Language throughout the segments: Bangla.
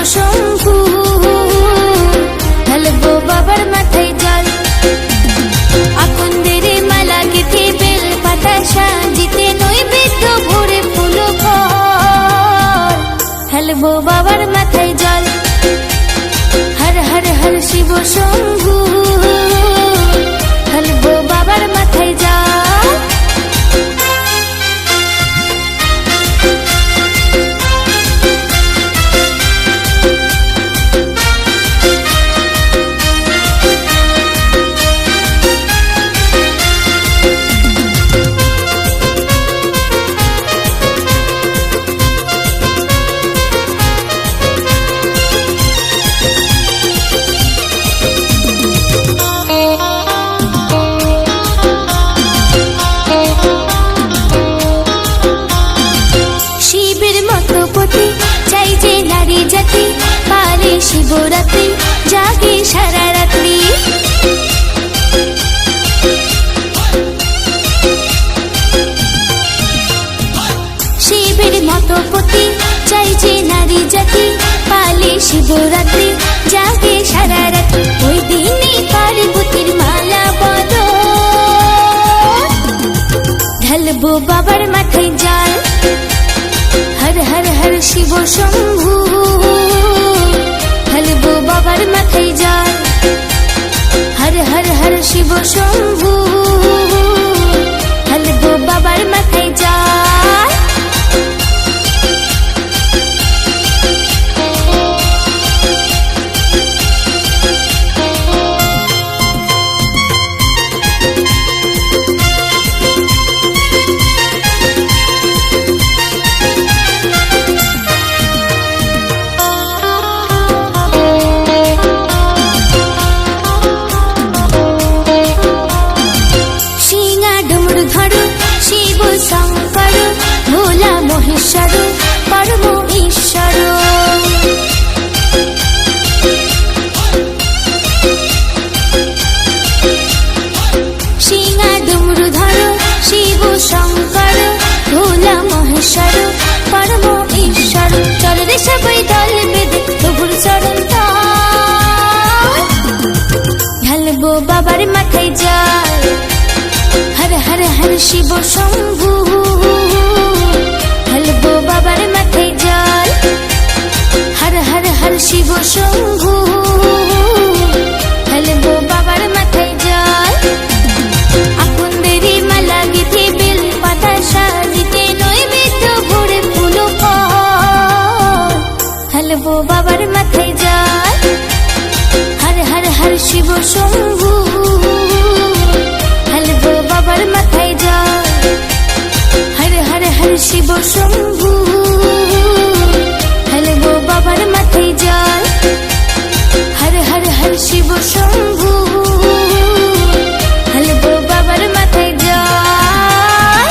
শম্ভু ঢালবো বাবার মাথায় জল আকন্দের মালা গেঁথে বেল পাতা সাজিতে নৈবেদ্য ভরে ফুল ফল ঢালবো বাবার মাথায় জল হর হর হর শিব শম্ভু ঢালবো বাবার মাথায় জল শিবরাত্রি জাগে সারা রাত্রি শিবের মতো পতি চাইছে নারী জাতি পালে শিবরাত্রি জাগে সারা রাত্রি ওই দিনে পার্বতীর মালা বল ঢালবো বাবার মাথায় জল হর হর হর শিব শম্ভু ঢালবো বাবার মাথায় জল হর হর হর শিব শম্ভু ঢালবো বাবার মাথায় জল শঙ্কর ভোলা মহেশ্বর পরম ঈশ্বর সিংহা ডুমরুধর শিব শঙ্কর ভোলা মহেশ্বর পরম ঈশ্বর চলরে সবাই দল বেঁধে প্রভুর চরণ ঢালবো বাবার মাথায় জল হর হর হর শিব শম্ভু ঢালবো বাবার মাথায় জল হর হর হর শিব শম্ভু ঢালবো বাবার মাথায় জল আকন্দের মালা গেঁথে বেল পাতা সাজিতে নৈবেদ্য ভরে ফুল ফল ঢালবো বাবার মাথায় জল হর হর হর শিব শম্ভু ঢালবো বাবার মাথায় জল হর হর হর শিব শম্ভু ঢালবো বাবার মাথায় জল হর হর হর শিব শম্ভু ঢালবো বাবার মাথায় জল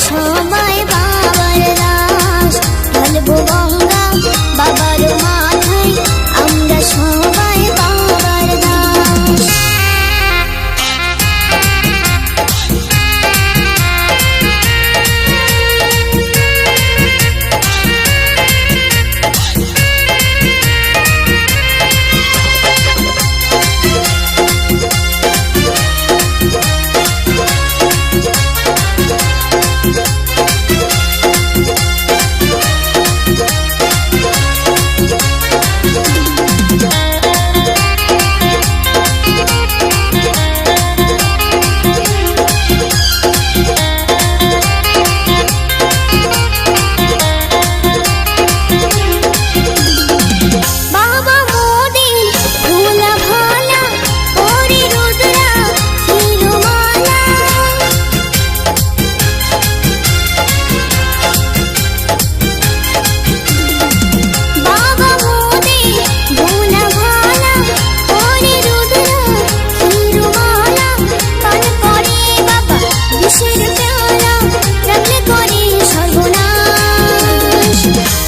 সবাই বাবার দাস। ঢালবো গঙ্গা বাবার মাথায়, আমরা সবাই বাবার দাস।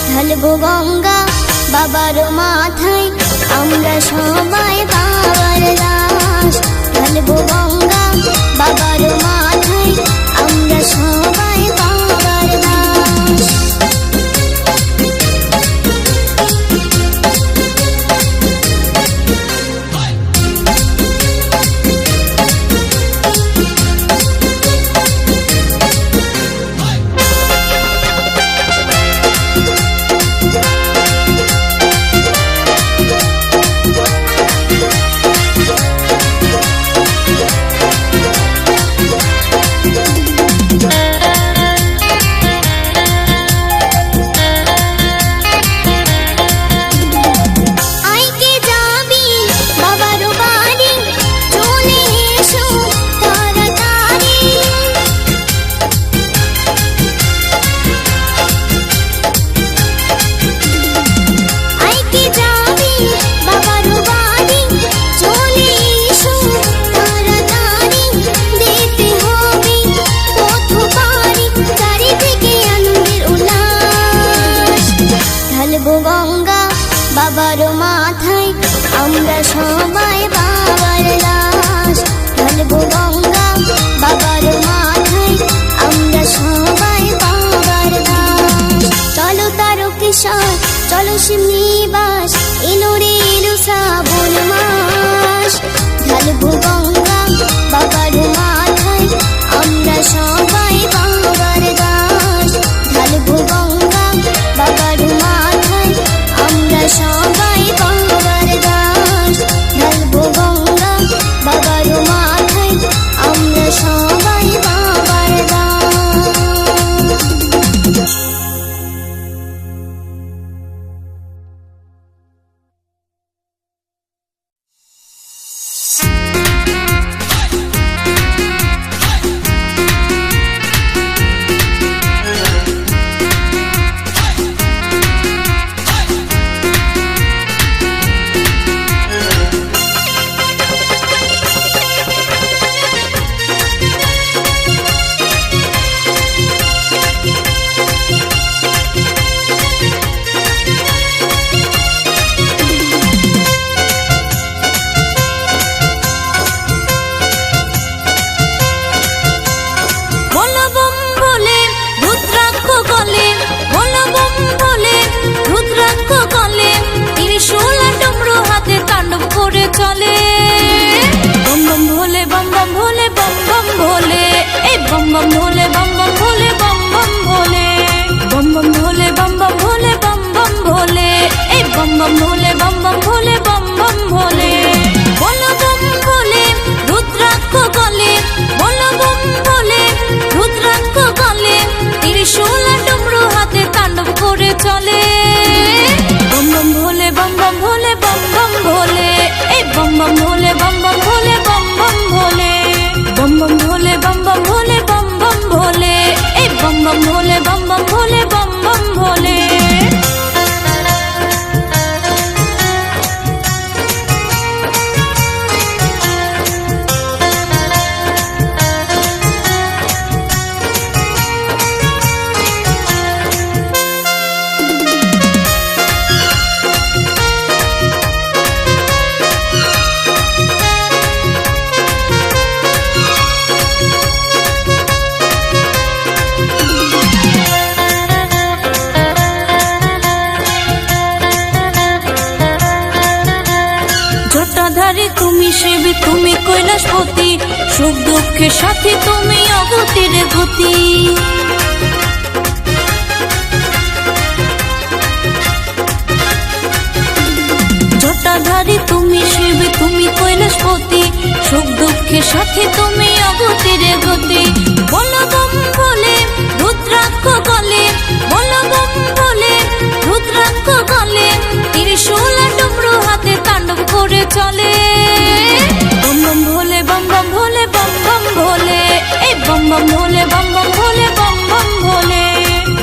ঢালবো গঙ্গা বাবার মাথায়, আমরা সবাই বাবার দাস। ঢালবো গঙ্গা বাবার মাথায়, আমরা সবাই বাবার দাস। গঙ্গা বাবার মাথায়, আমরা সবাই বাবার দাস। ঢালবো গঙ্গা বাবার মাথায়, আমরা সবাই বাবার দাস। চলো তারকেশ্বর, চলো শিমনিবাস, এলো রে এলো শ্রাবণ মাস। ঢালবো গঙ্গা বাবার মাথায়, আমরা সবাই বাবার দাস। ঢালবো গঙ্গা বাবার মাথায়, আমরা সবাই বাবার দাস। ঢালবো গঙ্গা বাবার মাথায়, আমরা সবাই বাবার দাস। চলে বম বম ভোলে বম বম ভোলে বম বম ভোলে, এই বম বম ভোলে বম বম ভোলে বম বম ভোলে, বম বম ভোলে বম বম ভোলে বম বম ভোলে, এই বম বম ভোলে বম বম ভোলে বম বম ভোলে। বলো বম ভোলে রুদ্রাক্ষ গলে, বলো বম ভোলে রুদ্রাক্ষ গলে, ত্রিশূল ডমরু হাতে তাণ্ডব করে চলে বম বম ভোলে বম বম ভোলে বম বম ভোলে, এই বম বম জটাধারী তুমি শিব, তুমি কৈলাসপতি, সুখ দুঃখের সাথে তুমি অগতির গতি। জটাধারী তুমি শিব, তুমি কৈলাসপতি, সুখ দুঃখের সাথে তুমি অগতির গতি। বলো বম বলে রুদ্রাক্ষ গলে, বলো বম বলে রুদ্রাক্ষ গলে, ত্রিশূল ডমরু হাতে তাণ্ডব করে চলে। বম বম ভোলে, বম বম ভোলে, বম বম ভোলে, এই বম বম ভোলে, বম বম ভোলে, বম বম ভোলে,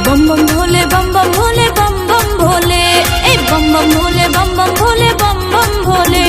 বম বম ভোলে, বম বম ভোলে, বম বম ভোলে, এই বম বম ভোলে, বম বম ভোলে, বম বম ভোলে।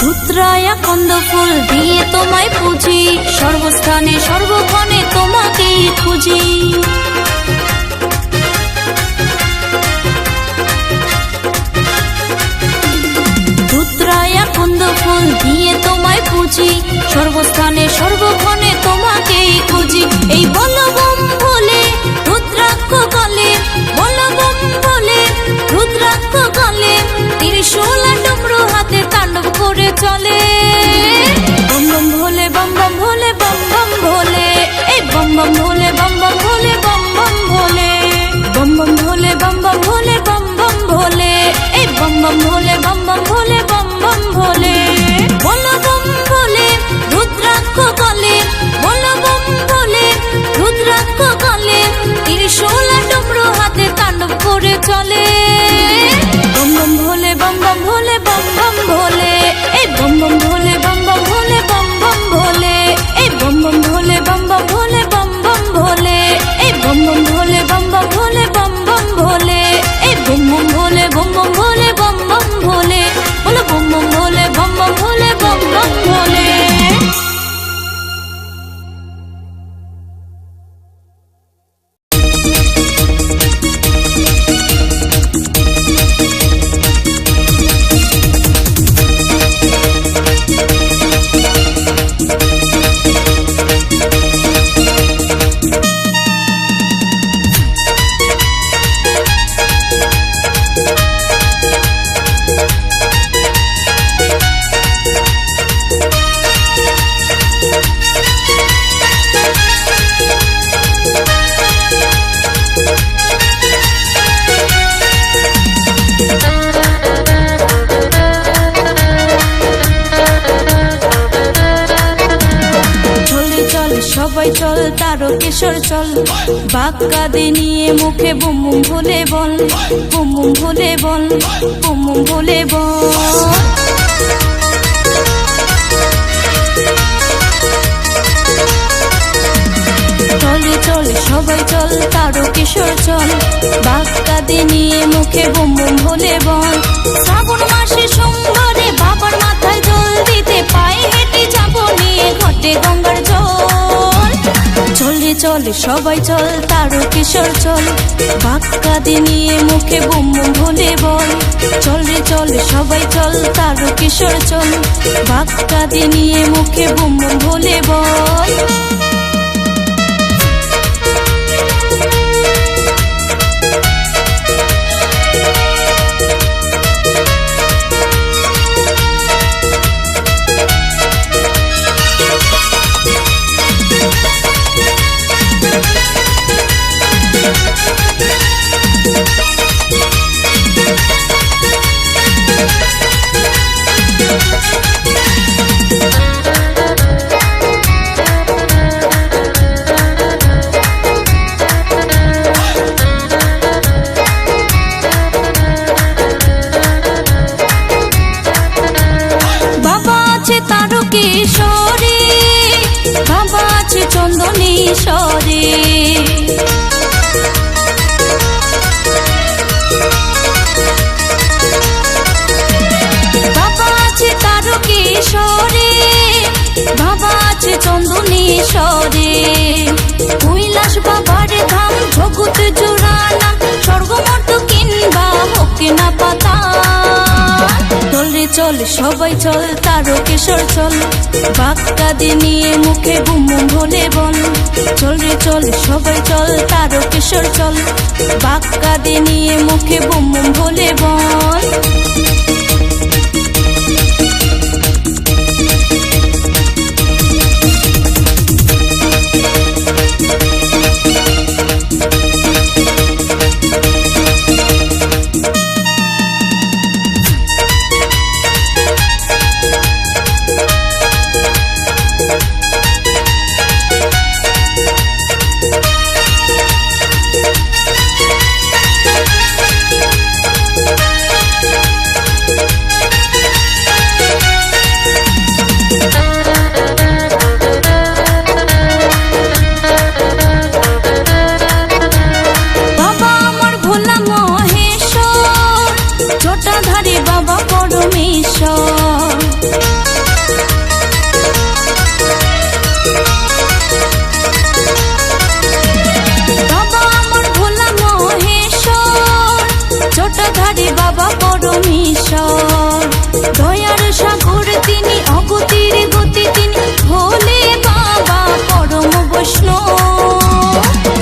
ধুত্রায়া কন্দ ফুল দিয়ে তোমায় পুজি, সর্বস্থানে সর্বক্ষণে তোমাকেই খুঁজি। ধুত্রায়া কন্দ ফুল দিয়ে তোমায় পুজি, সর্বস্থানে সর্বক্ষণে তোমাকেই খুঁজি। এই বলো বম বলে রুদ্রাক্ষ গলে, বলো বম বলে রুদ্রাক্ষ গলে, ত্রিশূল ডমরু হাতে তাণ্ডব করে চলে। বম বম ভোলে, বম বম ভোলে, বম বম ভোলে, এই বম বম ভোলে, বম বম ভোলে, বম বম ভোলে, বম বম ভোলে, বম বম ভোলে, বম বম ভোলে, এই বম বম ভোলে, বম বম ভোলে, বম বম ভোলে। বলো বম বলে রুদ্রাক্ষ গলে, বলো বম বলে রুদ্রাক্ষ গলে, ত্রিশূল ডমরু হাতে তাণ্ডব করে চলে। বম বম ভোলে, বম বম ভোলে, বম বম ভোলে, এই বম বম ভোলে, বম বম ভোলে, বম বম ভোলে, এই বম বম ভোলে, বম বম ভোলে, বম বম ভোলে, এই বম বম ভোলে, বম বম ভোলে, বম বম ভোলে, এই বম বম ভোলে, বম বম ভোলে, বম বম ভোলে, বলো বম বম ভোলে, বম বম ভোলে, বম বম ভোলে। সবাই চল তারকেশ্বর চল, বাক্কাদি নিয়ে মুখে বুম বুম ভোলে বল, বুম বুম ভোলে বল, বুম বুম ভোলে বল। চলে চলে সবাই চল তারকেশ্বর চল, বাক্কাদি নিয়ে মুখে বুম বুম ভোলে বল। শ্রাবণ মাসে সোমবারে বাবার মাথায় জল দিতে, পায়ে হেঁটে যাবো নিয়ে ঘটে গঙ্গার জল। চলে চলে সবাই চল তারকেশ্বর চল, বাক্কাদি নিয়ে মুখে বুম বুম ভোলে বল। চলে চলে সবাই চল তারকেশ্বর চল, বাক্কাদি নিয়ে মুখে বুম বুম ভোলে বল। চল সবাই চল তারকেশ্বর চল, বাক্কাদি নিয়ে মুখে বুম বুম ভোলে বল। চল রে চল সবাই চল তারকেশ্বর চল, বাক্কাদি নিয়ে মুখে বুম বুম ভোলে বল। দয়ার সাগর তিনি, অগতির গতি তিনি, ভোলে বাবা পরম বৈষ্ণব।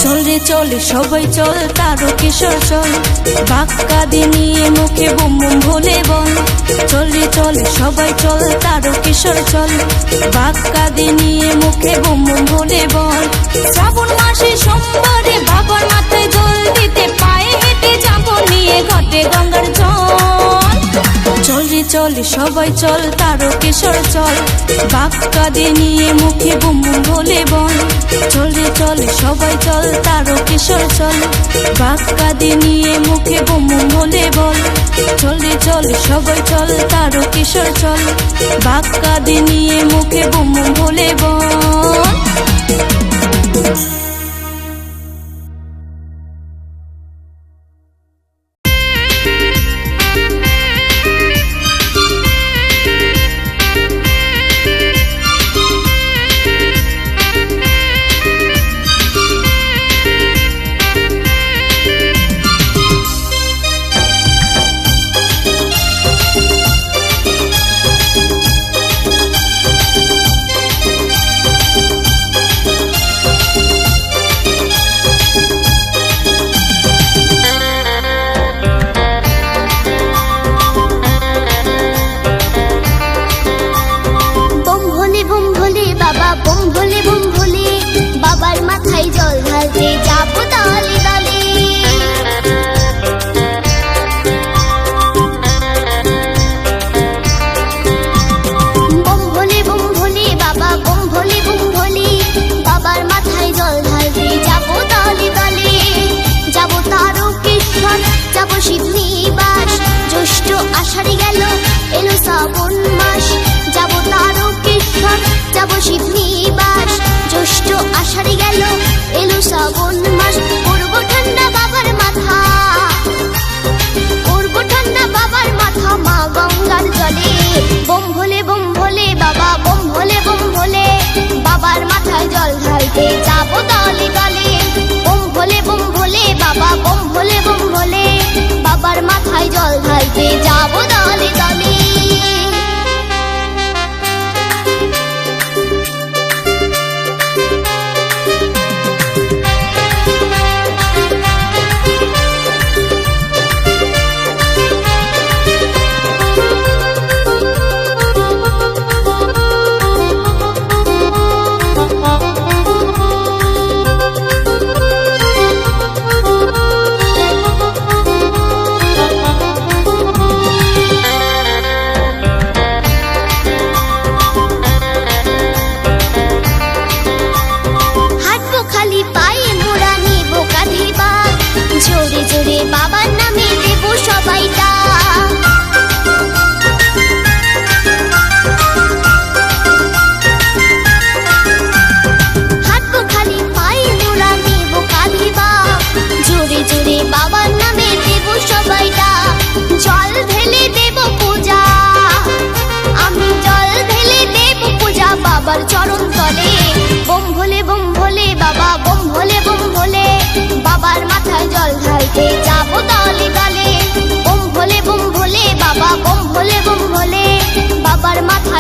চল রে চল সবাই চল তারকেশ্বর চল, বাক্কাদি নিয়ে মুখে বুম বুম ভোলে বল। চল রে চল সবাই চল তারকেশ্বর চল, বাক্কাদি নিয়ে মুখে বুম বুম ভোলে বল। শ্রাবণ মাসে সোমবারে বাবার মাথায় জল দিতে, পায়ে হেঁটে যাবো নিয়ে ঘটে গঙ্গার জল। চল রে চল সবাই চল তারকেশ্বর চল, বাক্কাদি নিয়ে মুখে বুম বুম ভোলে বল। চল রে চল সবাই চল তারকেশ্বর চল, বাক্কাদি নিয়ে মুখে বুম বুম ভোলে বল। চল রে চল সবাই চল তারকেশ্বর চল, বাক্কাদি নিয়ে মুখে বুম বুম ভোলে বল।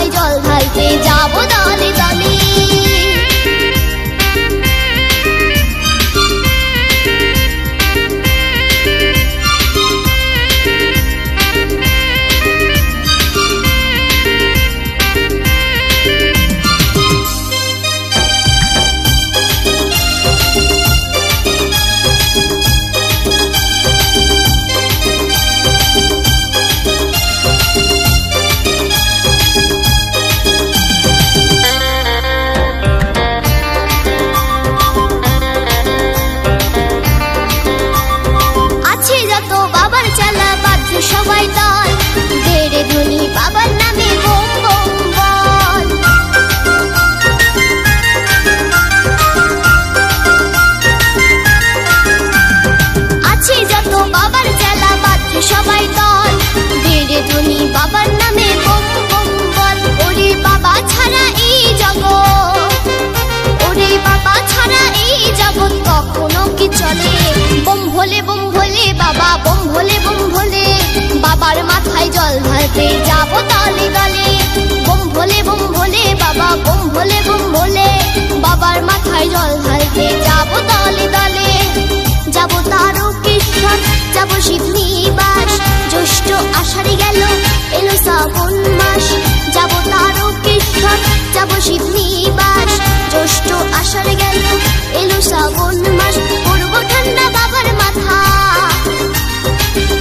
মাথায় জল ঢালতে যাব দলে দলে। সবাই দল দেড়ে ধ্বনি বাবার নামে বোম বোম বল। আছে যত বাবার চেলা বাদ্য সবাই দল দেড়ে ধ্বনি বাবার নামে বোম বোম বল। ওরে বাবা ছাড়া এই জগৎ, ওরে বাবা ছাড়া এই জগৎ কখনো কি চলে? বোম ভোলে বাবা, বোম ভোলে বাবার মাথায় জল ঢালতে যাব দলে দলে। বোম ভোলে বাবা, বোম ভোলে বাবার মাথায় জল ঢালতে যাব দলে দলে। যাব তারকেশ্বর, যাব শিবনিবাস, জ্যৈষ্ঠ আষাঢ়ে গেল এলো শ্রাবণ মাস। যাব তারকেশ্বর, যাব শিবনিবাস, জ্যৈষ্ঠ আষাঢ়ে গেল এলো শ্রাবণ মাস। করব ঠান্ডা বাবার মাথা,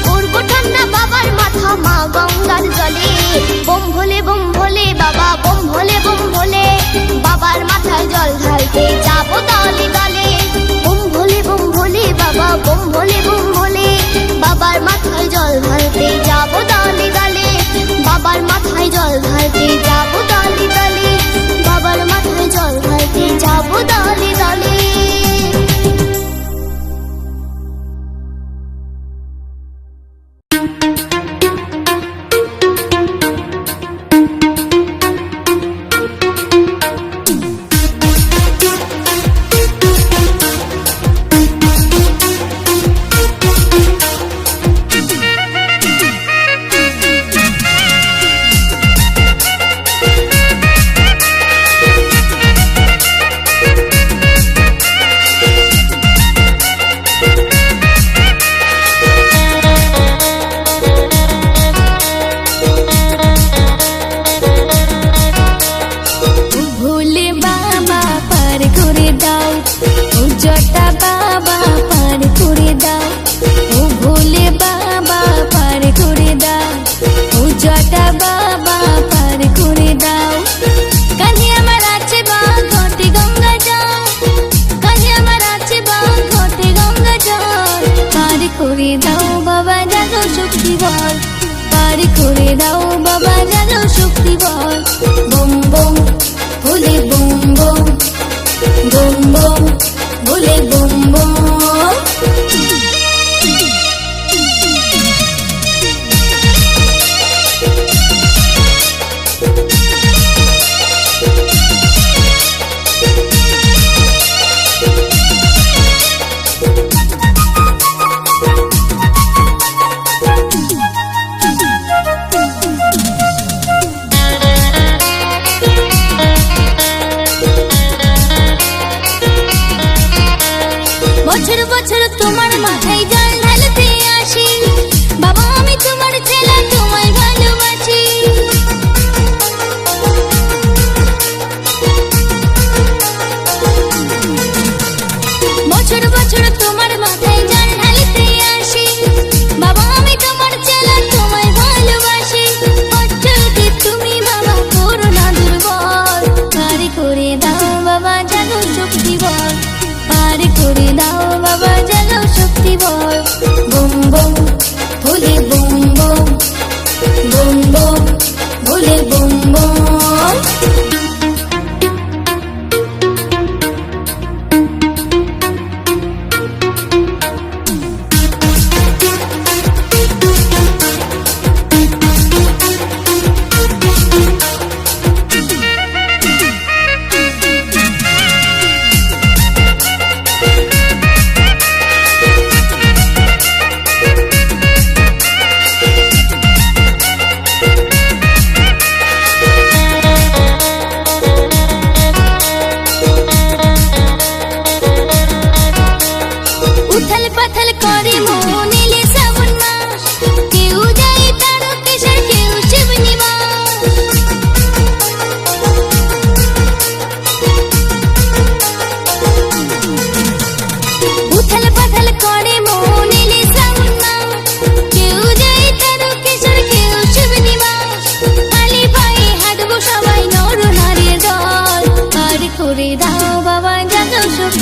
করব ঠান্ডা বাবার মাথা মা গঙ্গার জলে। বোম ভোলে বাবা, বোম ভোলে বাবার মাথায় জল ঢালতে যাব দলে দলে। বোম ভোলে বাবা, বোম ভোলে বাবার মাথায় জল ঢালতে যাব দলে দলে। বাবার মাথায় জল ঢালতে যাব দলে দলে, বাবার মাথায় জল ঢালতে যাব দলে দলে। বছর বছর তোমার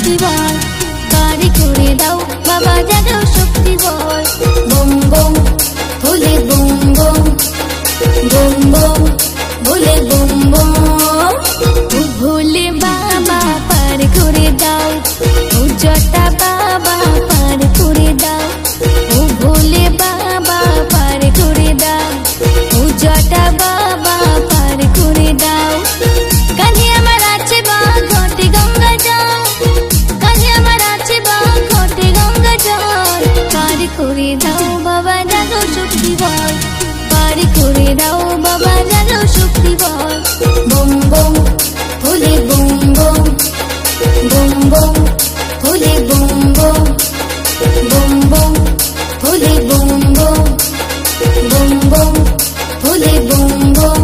শক্তি বল পারে করে দাও বাবা জাগাও শক্তি বল বম বম ভোলে বম বম বম বম ভোলে বম বম ও ভোলে বাবা পার করে দাও ও জটা বাবা পার করে দাও ও ভোলে বাবা পার করে দাও ও জটা বাবা পার করে দাও কাঁধে আমার আছে বা ঘটে গঙ্গা জল কাঁধে আমার আছে বা ঘটে গঙ্গা জল পার করে দাও বাবা জানো শক্তি বল পার করে দাও বাবা জানো শক্তি বল বম বম ভোলে বম বম বম বম ভোলে বম বম বম বম ভোলে বম বম বম বম ভোলে বম বম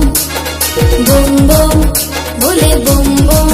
বম বম ভোলে বম বম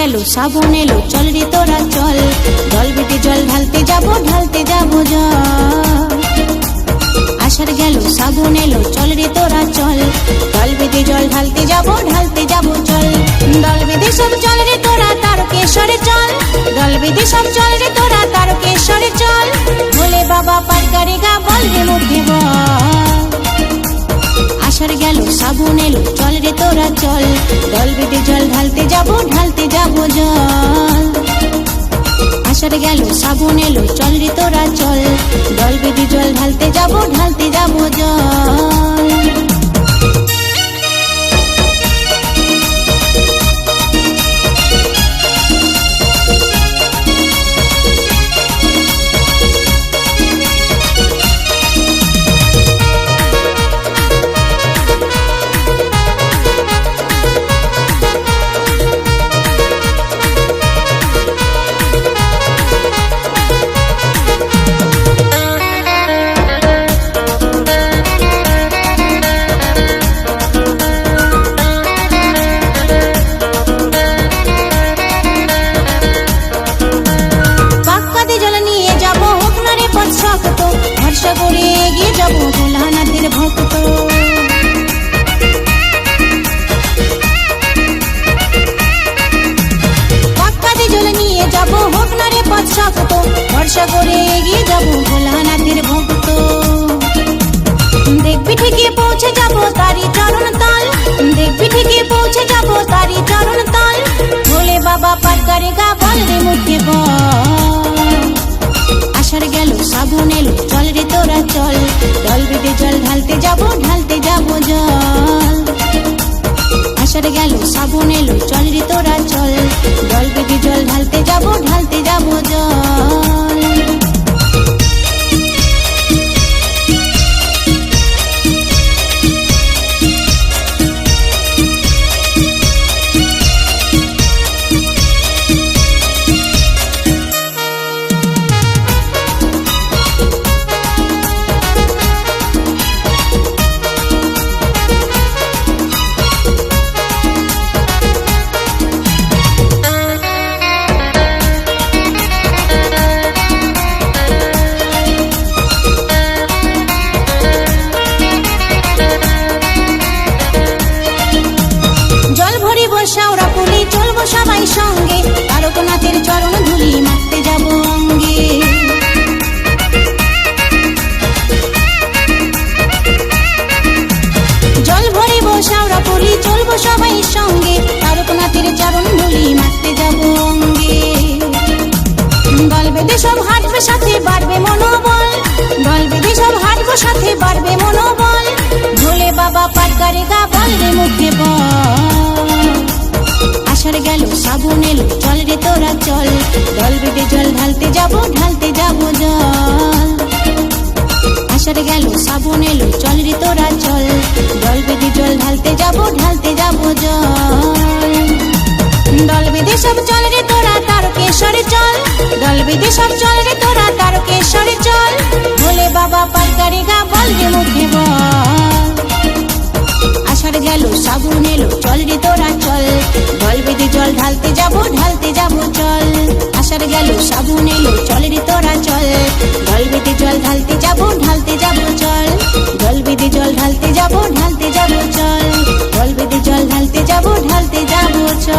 গেল শ্রাবণ এলো চল রে তোরা চল, জল বেঁধে জল ঢালতে যাব জল। আষাঢ় গেল শ্রাবণ এলো চল রে তোরা চল, জল বেঁধে জল ঢালতে যাব চল। দল বেঁধে সব চল রে তোরা তারকেশ্বরে চল, দল বেঁধে সব চল রে তোরা তারকেশ্বরে চল। ভোলে বাবা পার করে গা বল রে মুখে বল। আষাঢ় গেল শ্রাবণ এলো চল রে তোরা চল, জল বেঁধে জল ঢালতে যাব জল। আষাঢ় গেল শ্রাবণ এলো চল রে তোরা চল, জল বেঁধে জল ঢালতে যাব জল। ভরসা করে এগিয়ে যাবো ভোলানাথের ভক্ত। দেখবি ঠিকই পৌঁছে যাবো তারি চরণ তল, দেখবি ঠিকই পৌঁছে যাবো তারি চরণ তল। ভোলে বাবা পার করে গা বল রে মুখে বল। আষাঢ় গেল শ্রাবণ এলো চল রে তোরা চল, জল বেঁধে জল ঢালতে যাব জল। আষাঢ় গেল শ্রাবণ এলো চল রে তোরা চল, জল বেঁধে জল ঢালতে যাব জল। সবাই সঙ্গে তারকনাথের চরণ ধুলি মাখতে যাব অঙ্গে। জল ভরিব শাওড়া পুলি চলবো সবাই সঙ্গে তারকনাথের চরণ ধুলি মাখতে যাব অঙ্গে। দল বেঁধে সব হাঁটবে সাথে বাড়বে মনোবল, দল বেঁধে সব হাঁটবো সাথে বাড়বে মনোবল। ভোলে বাবা পার করে গা বল রে মুখে বল। আষাঢ় গেল শ্রাবণ এলো চল রে তোরা চল, জল বেঁধে জল ঢালতে যাব জল। আষাঢ় গেল শ্রাবণ এলো চল রে তোরা চল, জল বেঁধে জল ঢালতে যাব জল। দল বেঁধে সব চল রে তোরা তারকেশ্বরে চল, দল বেঁধে সব চল রে তোরা তারকেশ্বরে চল। ভোলে বাবা পার করে গা বল রে মুখে বল। আষাঢ় গেল শ্রাবণ এলো চল রে তোরা চল, জল বেঁধে জল ঢালতে যাব জল। আষাঢ় গেল শ্রাবণ এলো চল রে তোরা চল, জল বেঁধে জল ঢালতে যাব জল। জল বেঁধে জল ঢালতে যাব জল, জল বেঁধে জল ঢালতে যাব জল।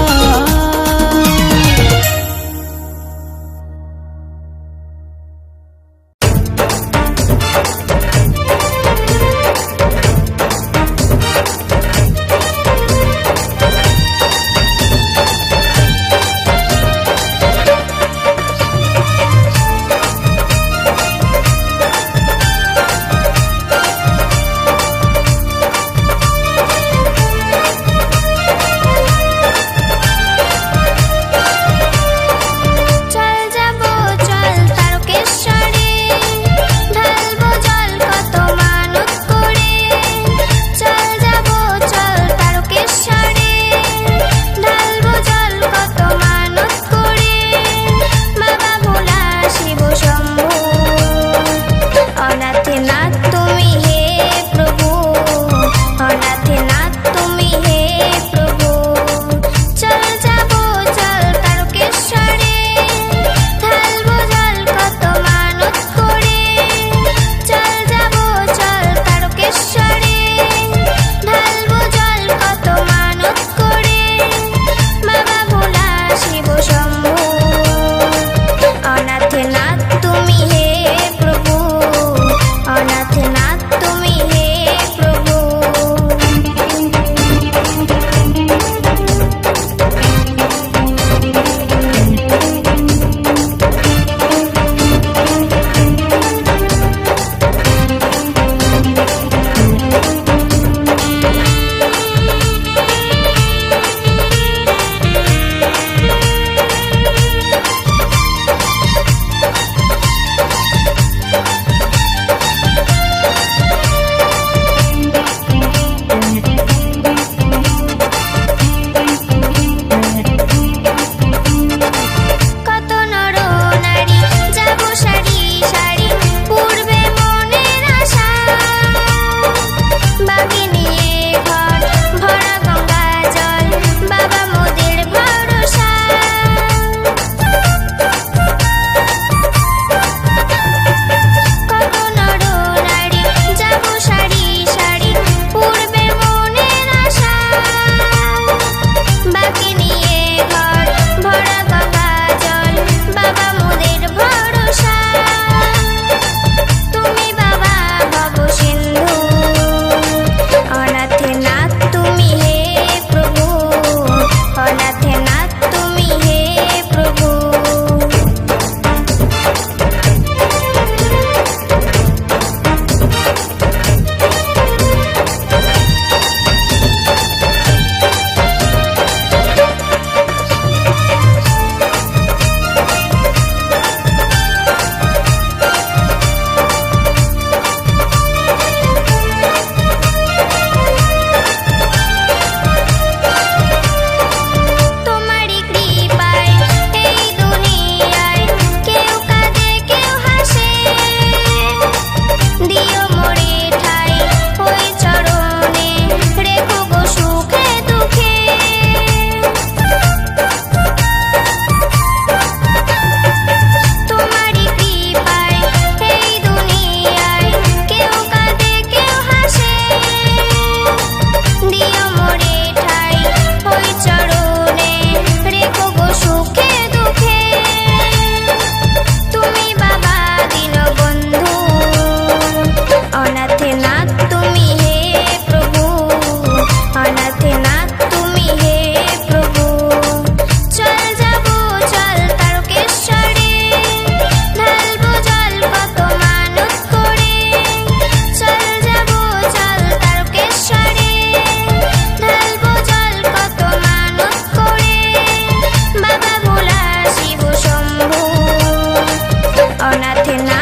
নাথে না